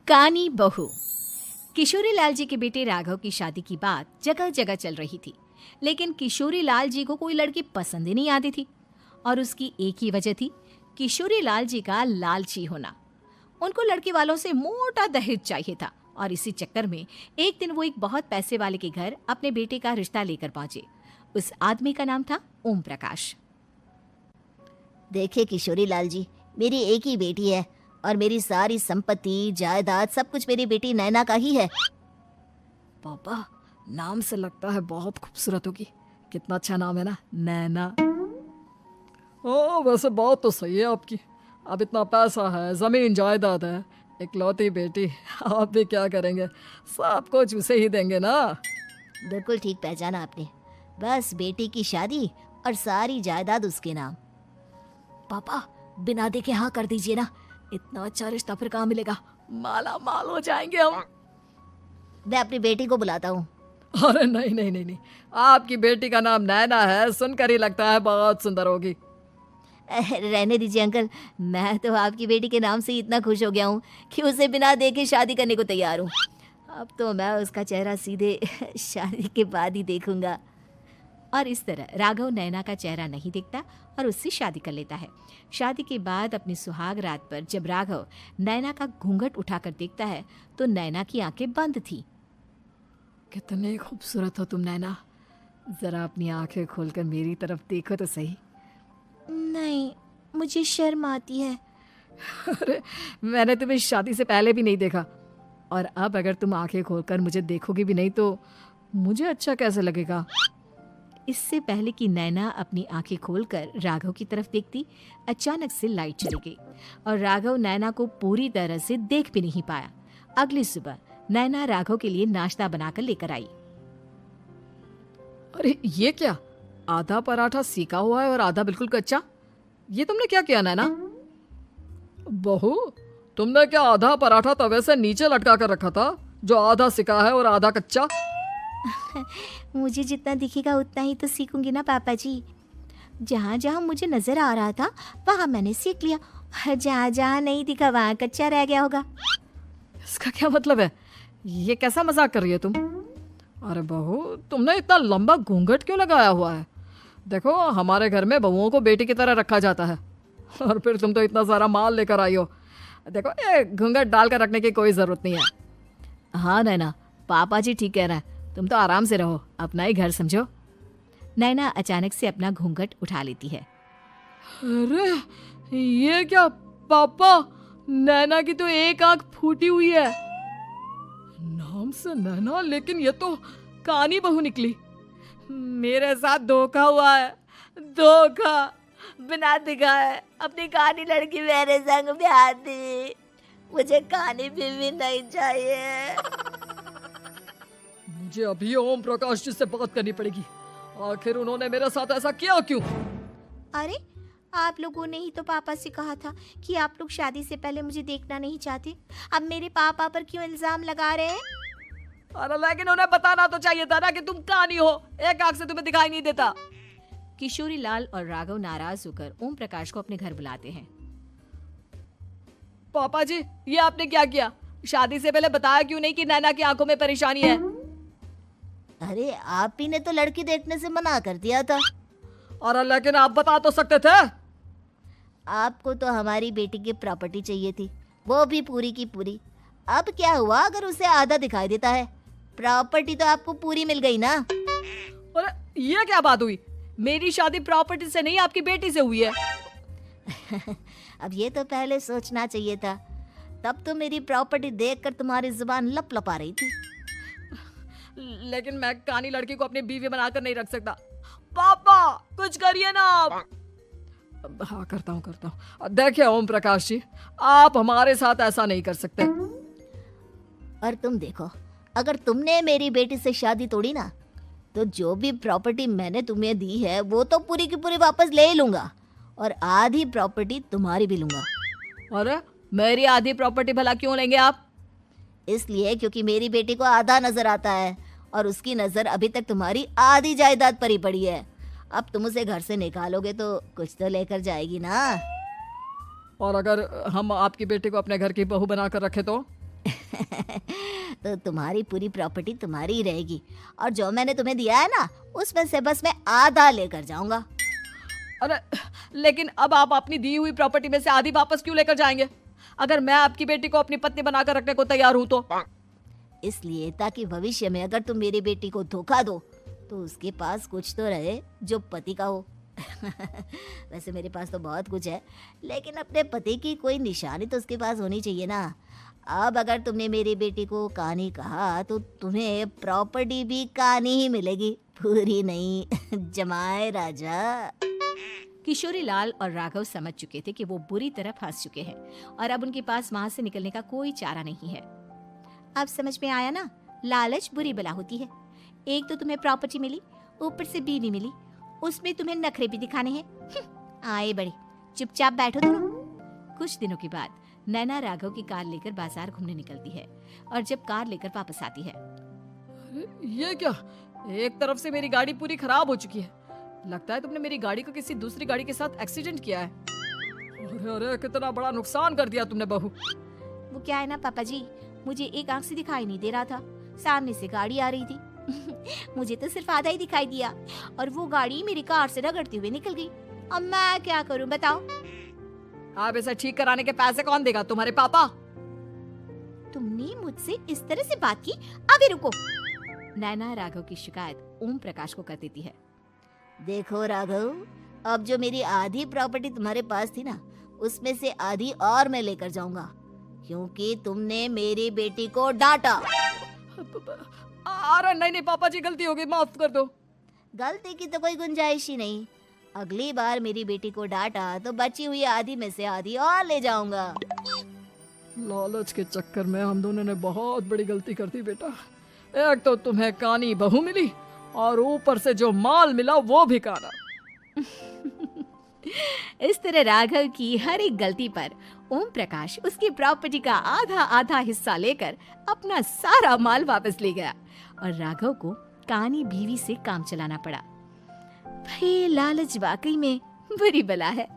कानी बहू। किशोरी लाल जी के बेटे राघव की शादी की बात जगह जगह चल रही थी, लेकिन किशोरी लाल जी को कोई लड़की पसंद ही नहीं आती थी। और उसकी एक ही वजह थी, किशोरी लाल जी का लालची होना। उनको लड़की वालों से मोटा दहेज चाहिए था और इसी चक्कर में एक दिन वो एक बहुत पैसे वाले के घर अपने बेटे का रिश्ता लेकर पहुंचे। उस आदमी का नाम था ओम प्रकाश। देखिए किशोरी लाल जी, मेरी एक ही बेटी है और मेरी सारी संपत्ति जायदाद सब कुछ मेरी बेटी नैना का ही है। पापा, नाम से लगता है बहुत खूबसूरत होगी। कितना अच्छा नाम है ना, नैना। ओ, वैसे बात तो सही है आपकी। अब इतना पैसा है, जमीन जायदाद है, इकलौती बेटी, आप भी क्या करेंगे? सब कुछ उसे ही देंगे ना। बिल्कुल ठीक पहचाना आपने। बस बेटी की शादी और सारी जायदाद उसके नाम। पापा, बिना देखे हाँ कर दीजिए ना। इतना अच्छा रिश्ता फिर कहाँ मिलेगा? माला माल हो जाएंगे हम। मैं अपनी बेटी को बुलाता हूँ। अरे नहीं नहीं नहीं नहीं, आपकी बेटी का नाम नैना है, सुनकर ही लगता है बहुत सुंदर होगी। रहने दीजिए अंकल, मैं तो आपकी बेटी के नाम से ही इतना खुश हो गया हूँ कि उसे बिना देखे शादी करने को तैयार हूँ। अब तो मैं उसका चेहरा सीधे शादी के बाद ही देखूंगा। और इस तरह राघव नैना का चेहरा नहीं देखता और उससे शादी कर लेता है। शादी के बाद अपनी सुहाग रात पर जब राघव नैना का घूंघट उठाकर देखता है तो नैना की आंखें बंद थी। कितनी खूबसूरत हो तुम नैना, जरा अपनी आंखें खोलकर मेरी तरफ देखो तो सही। नहीं, मुझे शर्म आती है। अरे, मैंने तुम्हें शादी से पहले भी नहीं देखा, और अब अगर तुम आंखें खोलकर मुझे देखोगी भी नहीं तो मुझे अच्छा कैसे लगेगा? इससे पहले कि नैना अपनी आंखें खोलकर राघव की तरफ देखती, अचानक से लाइट चली गई और राघव नैना को पूरी तरह से देख भी नहीं पाया। अगली सुबह नैना राघव के लिए नाश्ता बनाकर लेकर आई। अरे ये क्या, आधा पराठा सेका हुआ है और आधा बिल्कुल कच्चा। ये तुमने क्या किया नैना? बहू, तुमने क्या आधा पराठा तवे से नीचे लटका कर रखा था, जो आधा सिका है और आधा कच्चा? मुझे जितना दिखेगा उतना ही तो सीखूंगी ना पापा जी। जहाँ जहाँ मुझे नजर आ रहा था वहाँ मैंने सीख लिया, जहाँ जहाँ नहीं दिखा वहाँ कच्चा रह गया होगा। इसका क्या मतलब है? ये कैसा मजाक कर रही है तुम? अरे बहू, तुमने इतना लंबा घूंघट क्यों लगाया हुआ है? देखो, हमारे घर में बहुओं को बेटी की तरह रखा जाता है, और फिर तुम तो इतना सारा माल लेकर आई हो। देखो, ये घूंघट डालकर रखने की कोई जरूरत नहीं है। हाँ नैना, पापा जी ठीक कह रहे हैं, तुम तो आराम से रहो, अपना ही घर समझो। नैना अचानक से अपना घूंघट उठा लेती है। अरे ये क्या पापा, नैना की तो एक आंख फूटी हुई है। नाम से नैना, लेकिन ये तो कानी बहू निकली। मेरे साथ धोखा हुआ है, धोखा। बिना दिखाए अपनी कानी लड़की मेरे संग ब्याह दी। मुझे कानी बीवी नहीं चाहिए। मुझे अभी ओम प्रकाश जी से बात करनी पड़ेगी। आखिर उन्होंने मेरे साथ ऐसा किया क्यों? अरे, आप लोगों ने ही तो पापा से कहा था कि आप लोग शादी से पहले मुझे देखना नहीं चाहते। अब मेरे पापा पर क्यों इल्जाम लगा रहे हैं? अरे लेकिन उन्हें बताना तो चाहिए था ना कि तुम कानी हो, एक आंख से तुम्हें दिखाई नहीं देता। किशोरी लाल और राघव नाराज होकर ओम प्रकाश को अपने घर बुलाते हैं। पापा जी, ये आपने क्या किया? शादी से पहले बताया क्यों नहीं कि नैना की आंखों में परेशानी है? अरे, आप ही ने तो लड़की देखने से मना कर दिया था। और लेकिन आप बता तो सकते थे। आपको तो हमारी बेटी की प्रॉपर्टी चाहिए थी, वो भी पूरी की पूरी। अब क्या हुआ अगर उसे आधा दिखाई देता है? प्रॉपर्टी तो आपको पूरी मिल गई ना। अरे ये क्या बात हुई? मेरी शादी प्रॉपर्टी से नहीं, आपकी बेटी से हुई है। अब ये तो पहले सोचना चाहिए था। तब तो मेरी प्रॉपर्टी देखकर तुम्हारी जुबान लप लपा रही थी। लेकिन मैं कानी लड़की को अपनी बीवी बनाकर नहीं रख सकता। पापा, कुछ करिए ना आप। हाँ, करता हूँ। देखिए ओम प्रकाश जी, आप हमारे साथ ऐसा नहीं कर सकते। और तुम देखो, अगर तुमने मेरी बेटी से शादी तोड़ी ना, तो जो भी प्रॉपर्टी मैंने तुम्हें दी है वो तो पूरी की पूरी वापस ले ही लूंगा, और आधी प्रॉपर्टी तुम्हारी भी लूंगा। अरे, मेरी आधी प्रॉपर्टी भला क्यों लेंगे आप? इसलिए क्योंकि मेरी बेटी को आधा नजर आता है और उसकी नजर अभी तक तुम्हारी आधी जायदाद पर ही पड़ी है। अब तुम उसे घर से निकालोगे तो कुछ तो लेकर जाएगी ना। और अगर हम आपकी बेटी को अपने घर की बहू बनाकर रखे तो? तो तुम्हारी पूरी प्रॉपर्टी तुम्हारी ही रहेगी, और जो मैंने तुम्हें दिया है ना उसमें से बस मैं आधा लेकर जाऊंगा। अरे लेकिन अब आप अपनी दी हुई प्रॉपर्टी में से आधी वापस क्यों लेकर जाएंगे? अगर मैं आपकी बेटी को अपनी पत्नी बनाकर रखने को तैयार हूं तो। इसलिए ताकि भविष्य में अगर तुम मेरी बेटी को धोखा दो तो उसके पास कुछ तो रहे जो पति का हो। वैसे मेरे पास तो बहुत कुछ है, लेकिन अपने पति की कोई निशानी तो उसके पास होनी चाहिए ना। अब अगर तुमने मेरी बेटी को कहानी कहा तो तुम्हें प्रॉपर्टी भी कहानी ही मिलेगी, पूरी नहीं। जमाए राजा। किशोरी लाल और राघव समझ चुके थे कि वो बुरी तरह फंस चुके हैं और अब उनके पास वहां से निकलने का कोई चारा नहीं है। अब समझ में आया ना, लालच बुरी बला होती है। एक तो तुम्हें प्रॉपर्टी मिली, ऊपर से बीवी मिली, उसमें तुम्हें नखरे भी दिखाने हैं। आए बड़े, चुपचाप बैठो दोनों। कुछ दिनों के बाद नैना राघव की कार लेकर बाजार घूमने निकलती है और जब कार लेकर वापस आती है, ये क्या, एक तरफ से मेरी गाड़ी पूरी खराब हो चुकी है। लगता है तुमने मेरी गाड़ी को किसी दूसरी गाड़ी के साथ एक्सीडेंट किया है। अरे अरे, कितना बड़ा नुकसान कर दिया तुमने बहू। वो क्या है ना पापा जी, मुझे एक आंख से दिखाई नहीं दे रहा था, सामने से गाड़ी आ रही थी। मुझे तो सिर्फ आधा ही दिखाई दिया और वो गाड़ी मेरी कार से रगड़ते हुए निकल गई। अब मैं क्या करूं बताओ? आप इसे ठीक कराने के पैसे कौन देगा? तुम्हारे पापा। तुमने मुझसे इस तरह से बात की? अभी रुको। नैना राघव की शिकायत ओम प्रकाश को कर देती है। देखो राघव, अब जो मेरी आधी प्रॉपर्टी तुम्हारे पास थी ना उसमें से आधी और मैं लेकर जाऊंगा, क्योंकि तुमने मेरी बेटी को डांटा। अरे नहीं नहीं पापा जी, गलती हो गई, माफ कर दो। गलती की तो कोई गुंजाइश ही नहीं। अगली बार मेरी बेटी को डांटा तो बची हुई आधी में से आधी और ले जाऊंगा। लालच के चक्कर में हम दोनों ने बहुत बड़ी गलती कर दी बेटा। एक तो तुम्हें कानी बहू मिली और ऊपर से जो माल मिला वो भी काना। इस तरह राघव की हर एक गलती पर ओम प्रकाश उसकी प्रॉपर्टी का आधा आधा हिस्सा लेकर अपना सारा माल वापस ले गया और राघव को कानी बीवी से काम चलाना पड़ा। भाई लालच वाकई में बुरी बला है।